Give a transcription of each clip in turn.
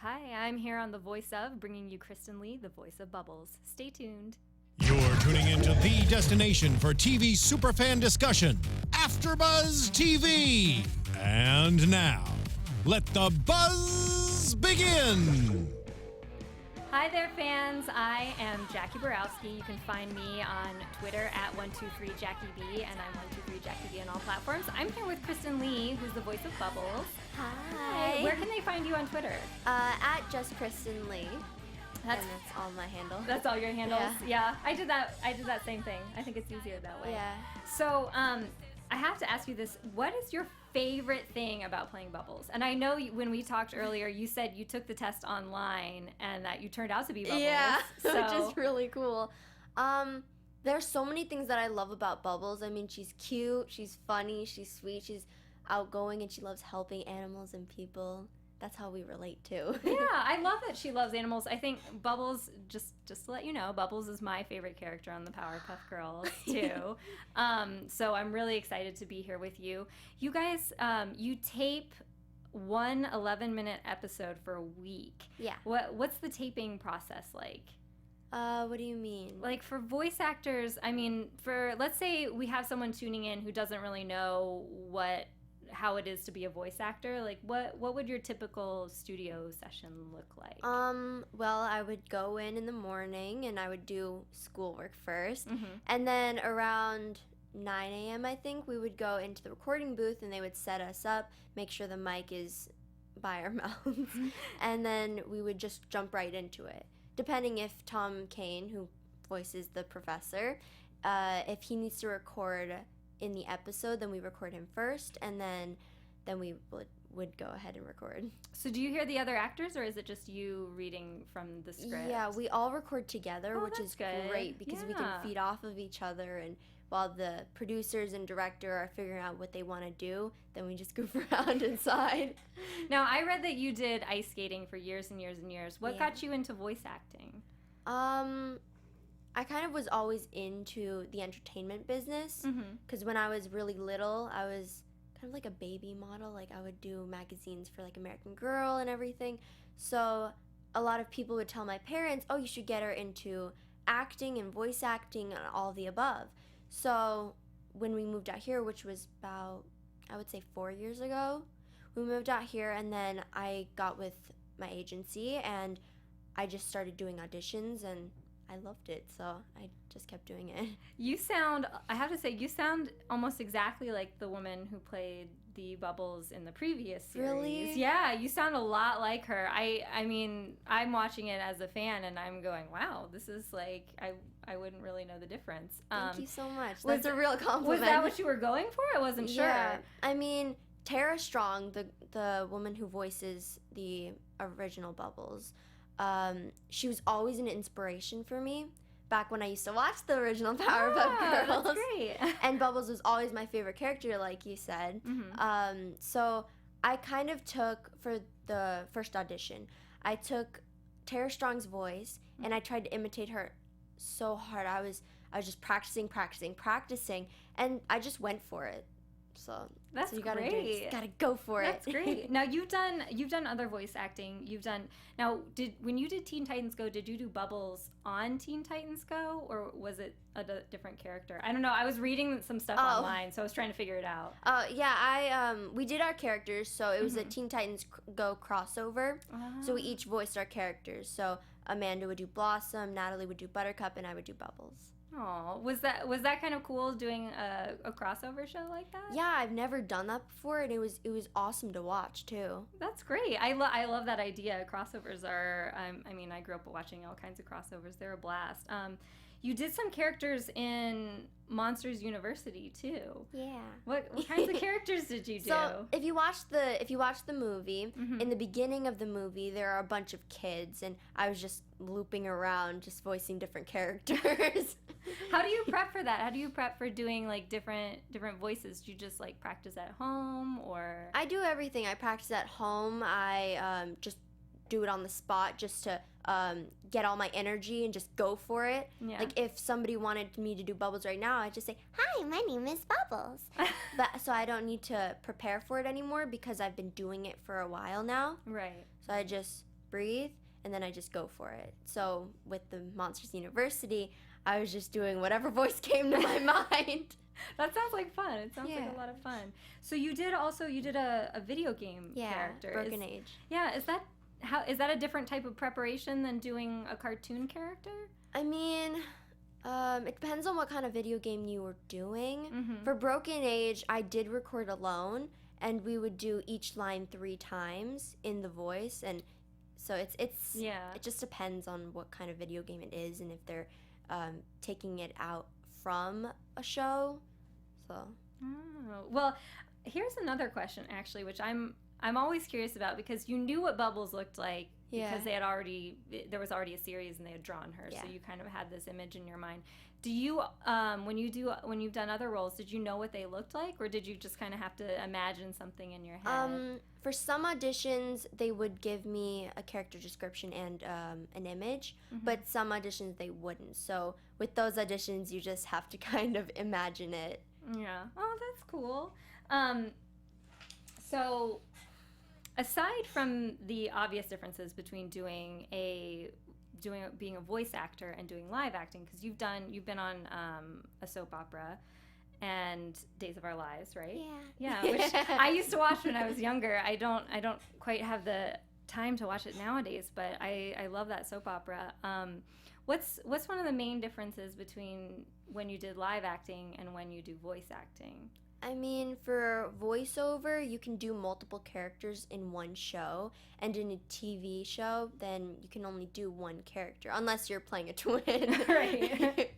Hi, I'm here on The Voice Of, bringing you Kristen Li, the voice of Bubbles. Stay tuned. You're tuning into the destination for TV superfan discussion, AFTERBUZZ TV. And now, let the buzz begin. Hi there, fans. I am Jacque Borowski. You can find me on Twitter at 123JackieB, and I'm 123JackieB on all platforms. I'm here with Kristen Li, who's the voice of Bubbles. Hi. Where can they find you on Twitter? At just Kristen Li. That's all my handle. That's all your handles? Yeah. I did that same thing. I think it's easier that way. Yeah. So, I have to ask you this. What is your favorite thing about playing Bubbles? And I know when we talked earlier, you said you took the test online and that you turned out to be Bubbles. Yeah, so. which is really cool. There's so many things that I love about Bubbles. I mean, she's cute, she's funny, she's sweet, she's outgoing, and she loves helping animals and people. That's how we relate too. Yeah, I love that she loves animals. I think Bubbles, just to let you know, Bubbles is my favorite character on the Powerpuff Girls too. So I'm really excited to be here with you. You guys, you tape one 11-minute episode for a week. Yeah. What's the taping process like? What do you mean? Like for voice actors, I mean, let's say we have someone tuning in who doesn't really know how it is to be a voice actor. Like what would your typical studio session look like? Well, I would go in the morning and I would do schoolwork first. Mm-hmm. And then around 9 a.m. I think we would go into the recording booth and they would set us up, make sure the mic is by our mouths, and then we would just jump right into it. Depending if Tom Kane, who voices the professor, if he needs to record in the episode, then we record him first, and then we would go ahead and record. So do you hear the other actors, or is it just you reading from the script? Yeah, we all record together, which is good. great because we can feed off of each other, and while the producers and director are figuring out what they want to do, then we just goof around inside. Now, I read that you did ice skating for years and years and years. What got you into voice acting? I kind of was always into the entertainment business because when I was really little, I was kind of like a baby model. Like I would do magazines for like American Girl and everything. So a lot of people would tell my parents, oh, you should get her into acting and voice acting and all the above. So when we moved out here, which was about, I would say 4 years ago, we moved out here and then I got with my agency and I just started doing auditions and I loved it, so I just kept doing it. I have to say, you sound almost exactly like the woman who played the Bubbles in the previous series. Really? Yeah, you sound a lot like her. I mean, I'm watching it as a fan, and I'm going, wow, this is like, I wouldn't really know the difference. Thank you so much. That's a real compliment. Was that what you were going for? I wasn't sure. Yeah, I mean, Tara Strong, the woman who voices the original Bubbles, she was always an inspiration for me back when I used to watch the original Powerpuff Girls. That's great. And Bubbles was always my favorite character, like you said. Mm-hmm. So I kind of took, for the first audition, I took Tara Strong's voice and I tried to imitate her so hard. I was just practicing, and I just went for it. So that's you gotta great. Just gotta go for That's it. Great. Now you've done other voice acting. When you did Teen Titans Go, did you do Bubbles on Teen Titans Go, or was it a different character? I don't know. I was reading some stuff online, so I was trying to figure it out. Yeah, we did our characters, so it was a Teen Titans Go crossover. So we each voiced our characters. So Amanda would do Blossom, Natalie would do Buttercup, and I would do Bubbles. Oh, was that kind of cool doing a crossover show like that? Yeah, I've never done that before, and it was awesome to watch too. That's great. I love that idea. Crossovers are. I mean, I grew up watching all kinds of crossovers. They're a blast. You did some characters in Monsters University too. Yeah. What kinds of characters did you do? So if you watch the movie, in the beginning of the movie, there are a bunch of kids, and I was just looping around, just voicing different characters. How do you prep for that? How do you prep for doing like different voices? Do you just like practice at home, or? I do everything. I practice at home. I just do it on the spot just to get all my energy and just go for it. Yeah. Like if somebody wanted me to do Bubbles right now, I'd just say, "Hi, my name is Bubbles." But so I don't need to prepare for it anymore because I've been doing it for a while now. Right. So I just breathe, and then I just go for it. So with the Monsters University, I was just doing whatever voice came to my mind. That sounds like fun. It sounds like a lot of fun. So you did a video game character. Broken Age. Yeah, is that a different type of preparation than doing a cartoon character? I mean, it depends on what kind of video game you were doing. For Broken Age, I did record alone, and we would do each line 3 times in the voice, and so it just depends on what kind of video game it is and if they're taking it out from a show. So well, here's another question actually, which I'm always curious about, because you knew what Bubbles looked like because there was already a series and they had drawn her, so you kind of had this image in your mind. Do you when you've done other roles, did you know what they looked like, or did you just kind of have to imagine something in your head? For some auditions, they would give me a character description and an image, but some auditions they wouldn't. So with those auditions, you just have to kind of imagine it. Yeah. Oh, that's cool. So aside from the obvious differences between being a voice actor and doing live acting, because you've been on a soap opera and Days of Our Lives, right? Yeah. Yeah, which I used to watch when I was younger. I don't quite have the time to watch it nowadays, but I love that soap opera. What's one of the main differences between when you did live acting and when you do voice acting? I mean, for voiceover, you can do multiple characters in one show, and in a TV show, then you can only do one character, unless you're playing a twin. Right.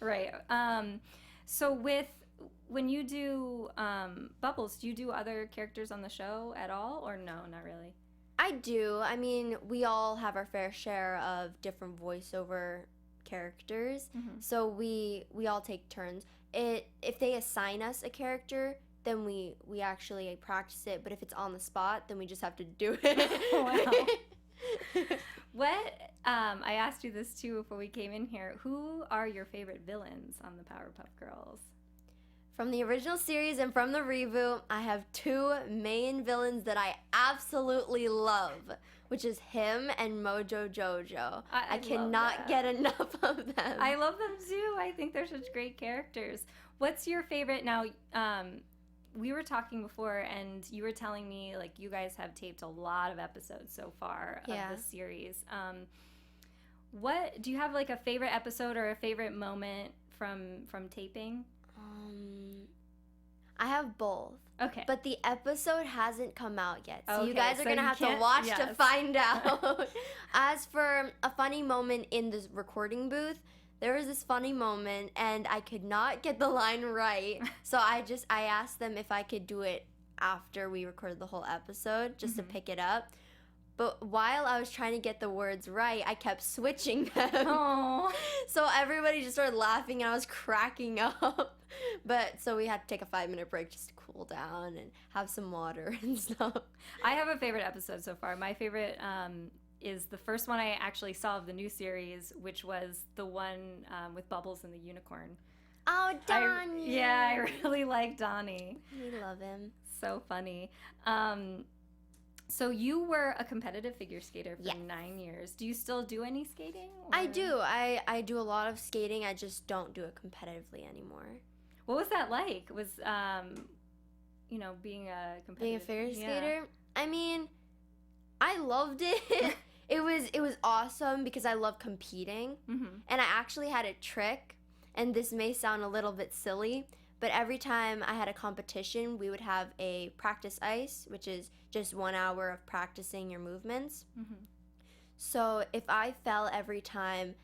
Right. So when you do Bubbles, do you do other characters on the show at all, or no, not really? I do. I mean, we all have our fair share of different voiceover characters, so we all take turns. If they assign us a character, then we actually practice it, but if it's on the spot, then we just have to do it. Wow. I asked you this too before we came in here. Who are your favorite villains on the Powerpuff Girls? From the original series and from the reboot, I have 2 main villains that I absolutely love, which is him and Mojo Jojo. I cannot get enough of them. I love them too. I think they're such great characters. What's your favorite? Now, we were talking before, and you were telling me, like, you guys have taped a lot of episodes so far of the series. What do you have, like, a favorite episode or a favorite moment from taping? I have both. Okay. But the episode hasn't come out yet. So okay, you guys are going to have to watch to find out. As for a funny moment in the recording booth, there was this funny moment and I could not get the line right. So I asked them if I could do it after we recorded the whole episode just to pick it up. But while I was trying to get the words right, I kept switching them. Aww. So everybody just started laughing and I was cracking up. But so we had to take a 5-minute break just to cool down and have some water and stuff. I have a favorite episode so far. My favorite is the first one I actually saw of the new series, which was the one with Bubbles and the unicorn. Oh, Donnie! I really like Donnie. We love him. So funny. So you were a competitive figure skater for 9 years. Do you still do any skating? Or? I do. I do a lot of skating. I just don't do it competitively anymore. What was that like? Was being a competitive? Being a figure skater? I mean, I loved it. It was awesome because I love competing. And I actually had a trick, and this may sound a little bit silly, but every time I had a competition, we would have a practice ice, which is just 1 hour of practicing your movements. So if I fell every time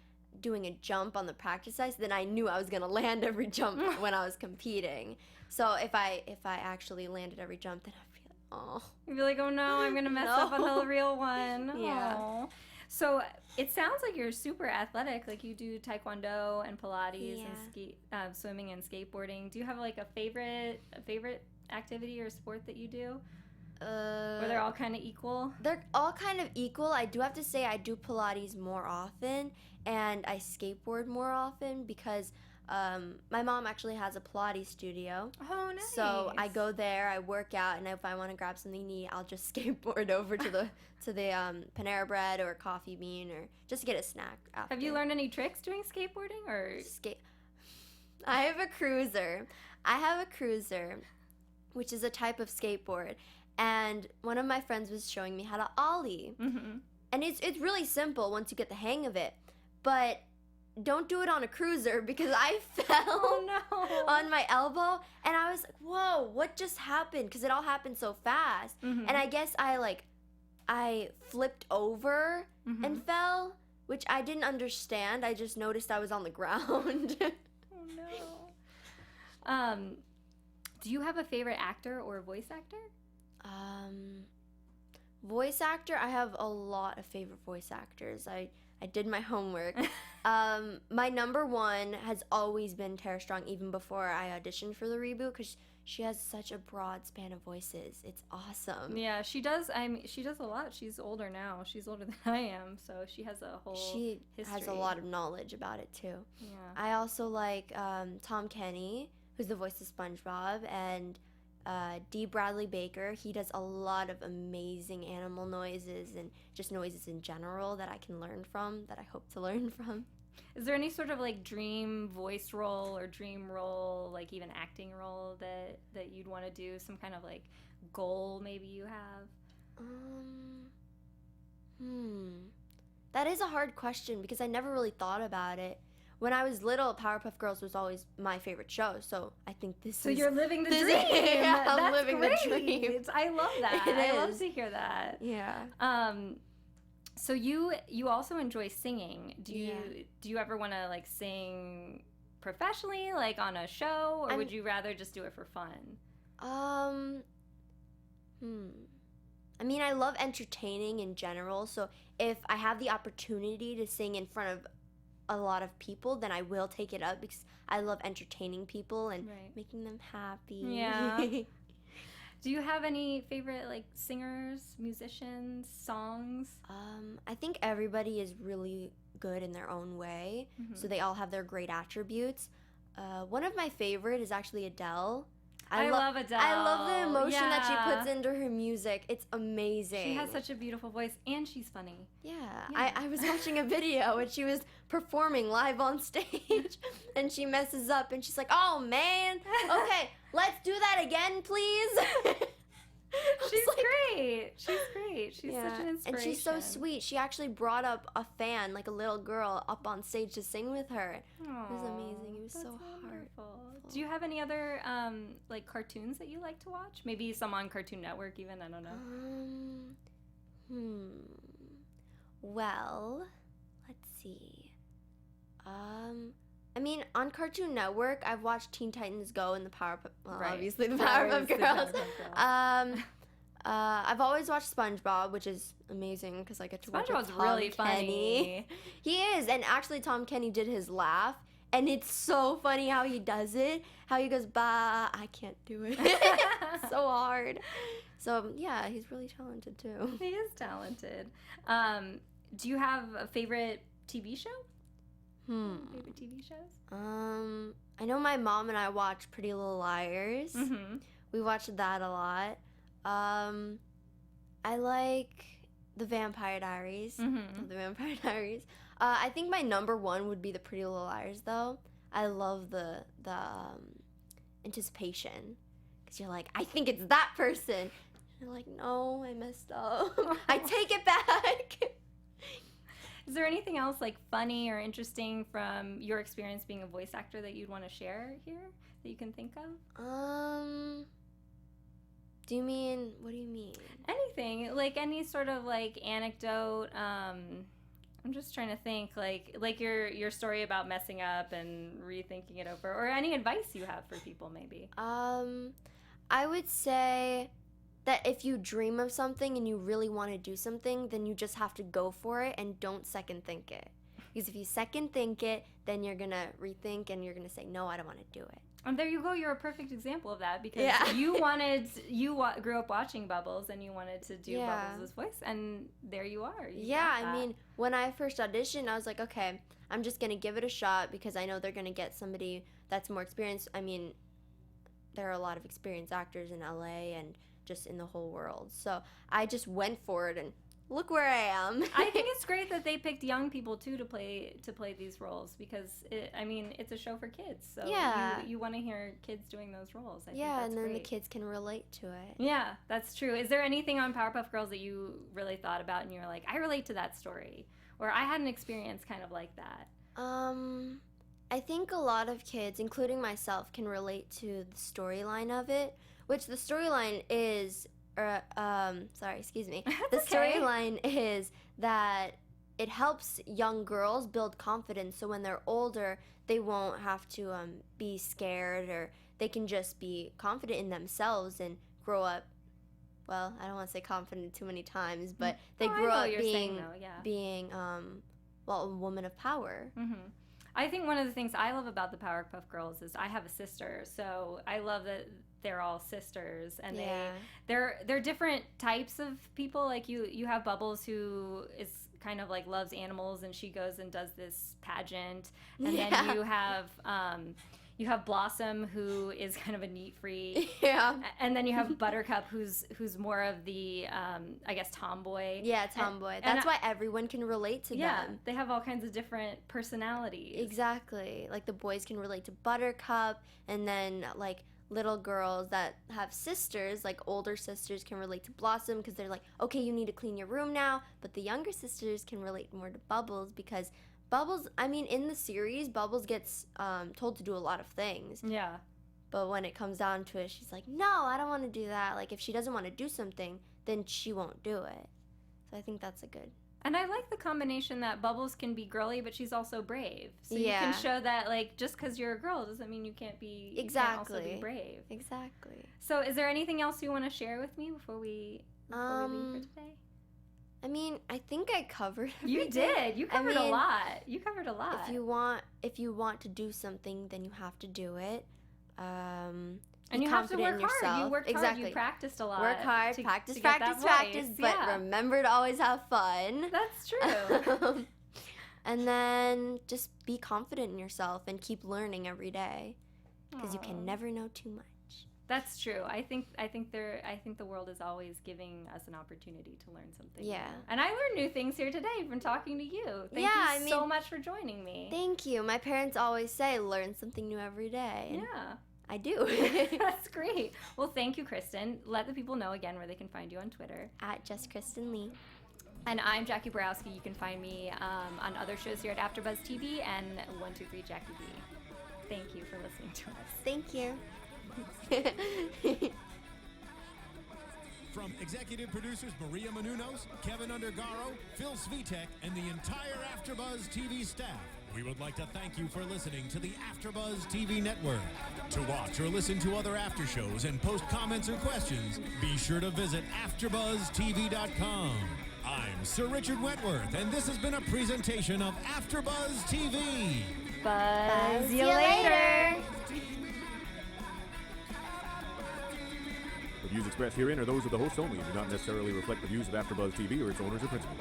doing a jump on the practice ice, then I knew I was going to land every jump when I was competing. So if I actually landed every jump, then I'd be like, oh. You'd be like, oh no, I'm going to mess up on the real one. Yeah. Aww. So it sounds like you're super athletic. Like you do taekwondo and Pilates and swimming and skateboarding. Do you have like a favorite activity or sport that you do? Or they're all kind of equal? They're all kind of equal. I do have to say I do Pilates more often and I skateboard more often because My mom actually has a Pilates studio. Oh, nice. So I go there, I work out, and if I want to grab something to eat, I'll just skateboard over to the Panera Bread or Coffee Bean, or just to get a snack after. Have you learned any tricks doing skateboarding, or? I have a cruiser. Which is a type of skateboard, and one of my friends was showing me how to ollie. Mm-hmm. And it's really simple once you get the hang of it, but don't do it on a cruiser, because I fell on my elbow, and I was like, whoa, what just happened? Because it all happened so fast. Mm-hmm. And I guess I flipped over and fell, which I didn't understand. I just noticed I was on the ground. Oh no. Do you have a favorite actor or voice actor? Voice actor, I have a lot of favorite voice actors. I did my homework. My number one has always been Tara Strong, even before I auditioned for the reboot, because she has such a broad span of voices. It's awesome. Yeah, she does. She does a lot. She's older now. She's older than I am, so she has a whole She history. has a lot of knowledge about it, too. Yeah. I also like Tom Kenny, who's the voice of SpongeBob, and D. Bradley Baker. He does a lot of amazing animal noises and just noises in general that I can learn from, that I hope to learn from. Is there any sort of like dream voice role or dream role, like even acting role that you'd want to do? Some kind of like goal maybe you have? That is a hard question, because I never really thought about it. When I was little, Powerpuff Girls was always my favorite show, so I think this is... So you're living the dream. Yeah, I'm That's living great. the dream. I love that. It I love is. to hear that. Yeah. So you also enjoy singing. Do Yeah. you ever want to like sing professionally, like on a show, or would you rather just do it for fun? I mean, I love entertaining in general, so if I have the opportunity to sing in front of a lot of people, then I will take it up, because I love entertaining people and making them happy. Yeah. Do you have any favorite like singers, musicians, songs? I think everybody is really good in their own way, so they all have their great attributes. One of my favorite is actually Adele. I love Adele. I love the emotion that she puts into her music. It's amazing. She has such a beautiful voice, and she's funny. Yeah. I was watching a video and she was performing live on stage, and she messes up and she's like, oh man, okay, let's do that again, please. She's great. She's great. She's such an inspiration. And she's so sweet. She actually brought up a fan, like a little girl, up on stage to sing with her. It was amazing. It was so wonderful. Do you have any other like cartoons that you like to watch? Maybe some on Cartoon Network even, I don't know. Well, let's see. I mean, on Cartoon Network, I've watched Teen Titans Go and obviously the Powerpuff Girls. I've always watched SpongeBob, which is amazing because I get to watch Tom really Kenny. funny. He is, and actually Tom Kenny did his laugh, and it's so funny how he does it. How he goes, bah, I can't do it. It's so hard. So yeah, he's really talented too. He is talented. Do you have a favorite TV show? Favorite TV shows? I know my mom and I watch Pretty Little Liars. We watched that a lot. I like The Vampire Diaries. The Vampire Diaries. I think my number one would be The Pretty Little Liars, though. I love the anticipation, because you're like, I think it's that person. And you're like, no, I messed up. I take it back. Is there anything else like funny or interesting from your experience being a voice actor that you'd want to share here that you can think of? What do you mean? Anything, like any sort of like anecdote. I'm just trying to think, like your story about messing up and rethinking it over, or any advice you have for people maybe. I would say that if you dream of something and you really want to do something, then you just have to go for it and don't second think it. Because if you second think it, then you're going to rethink and you're going to say, no, I don't want to do it. And there you go. You're a perfect example of that because Yeah. you grew up watching Bubbles and you wanted to do Yeah. Bubbles' voice, and there you are. You Yeah, got I that. mean, when I first auditioned, I was like, okay, I'm just going to give it a shot because I know they're going to get somebody that's more experienced. I mean, there are a lot of experienced actors in LA and just in the whole world. So I just went for it, and look where I am. I think it's great that they picked young people too to play these roles because it's a show for kids. So Yeah. you want to hear kids doing those roles. I think yeah, that's and then the great. kids can relate to it. Yeah, that's true. Is there anything on Powerpuff Girls that you really thought about and you were like, I relate to that story, or I had an experience kind of like that? I think a lot of kids, including myself, can relate to the storyline of it, which the storyline is, the That's okay. storyline is that it helps young girls build confidence so when they're older, they won't have to be scared, or they can just be confident in themselves and grow up. Well, I don't want to say confident too many times, but they Oh, I grow know up what you're saying, being though, yeah. a woman of power. Mm-hmm. I think one of the things I love about the Powerpuff Girls is I have a sister, so I love that they're all sisters, and Yeah. they're different types of people. Like you have Bubbles, who is kind of like loves animals, and she goes and does this pageant, and Yeah. then you have Blossom, who is kind of a neat freak. Yeah. And then you have Buttercup, who's more of the, I guess, tomboy. Yeah, tomboy. And That's why everyone can relate to Yeah, them. they have all kinds of different personalities. Exactly. Like the boys can relate to Buttercup, and then like little girls that have sisters, like older sisters, can relate to Blossom because they're like, okay, you need to clean your room now. But the younger sisters can relate more to Bubbles because Bubbles, in the series, Bubbles gets told to do a lot of things. Yeah. But when it comes down to it, she's like, no, I don't want to do that. Like, if she doesn't want to do something, then she won't do it. So I think that's a good. And I like the combination that Bubbles can be girly, but she's also brave. So you Yeah. can show that, like, just because you're a girl doesn't mean you can't be you can't also be Exactly. brave. Exactly. So is there anything else you want to share with me before we leave for today? I think I covered You everything. did. You covered a mean, lot. You covered a lot. If you want to do something, then you have to do it. And you have to work hard. You worked exactly. hard. You practiced a lot. Work hard, to practice, get that practice, voice. but Yeah. remember to always have fun. That's true. And then just be confident in yourself and keep learning every day, because you Aw. can never know too much. That's true. I think the world is always giving us an opportunity to learn something. Yeah. New. And I learned new things here today from talking to you. Thank Yeah, you so much for joining me. Thank you. My parents always say, learn something new every day. And Yeah. I do. That's great. Well, thank you, Kristen. Let the people know again where they can find you on Twitter. At just Kristen Li. And I'm Jacque Borowski. You can find me on other shows here at AFTERBUZZ TV and 123 Jackie B. Thank you for listening to us. Thank you. From executive producers Maria Menounos, Kevin Undergaro, Phil Svitek, and the entire AfterBuzz TV staff, we would like to thank you for listening to the AfterBuzz TV network. To watch or listen to other after shows and post comments or questions, be sure to visit AfterBuzzTV.com. I'm Sir Richard Wentworth, and this has been a presentation of AfterBuzz TV. Buzz you later. The views expressed herein are those of the hosts only and do not necessarily reflect the views of AfterBuzz TV or its owners or principals.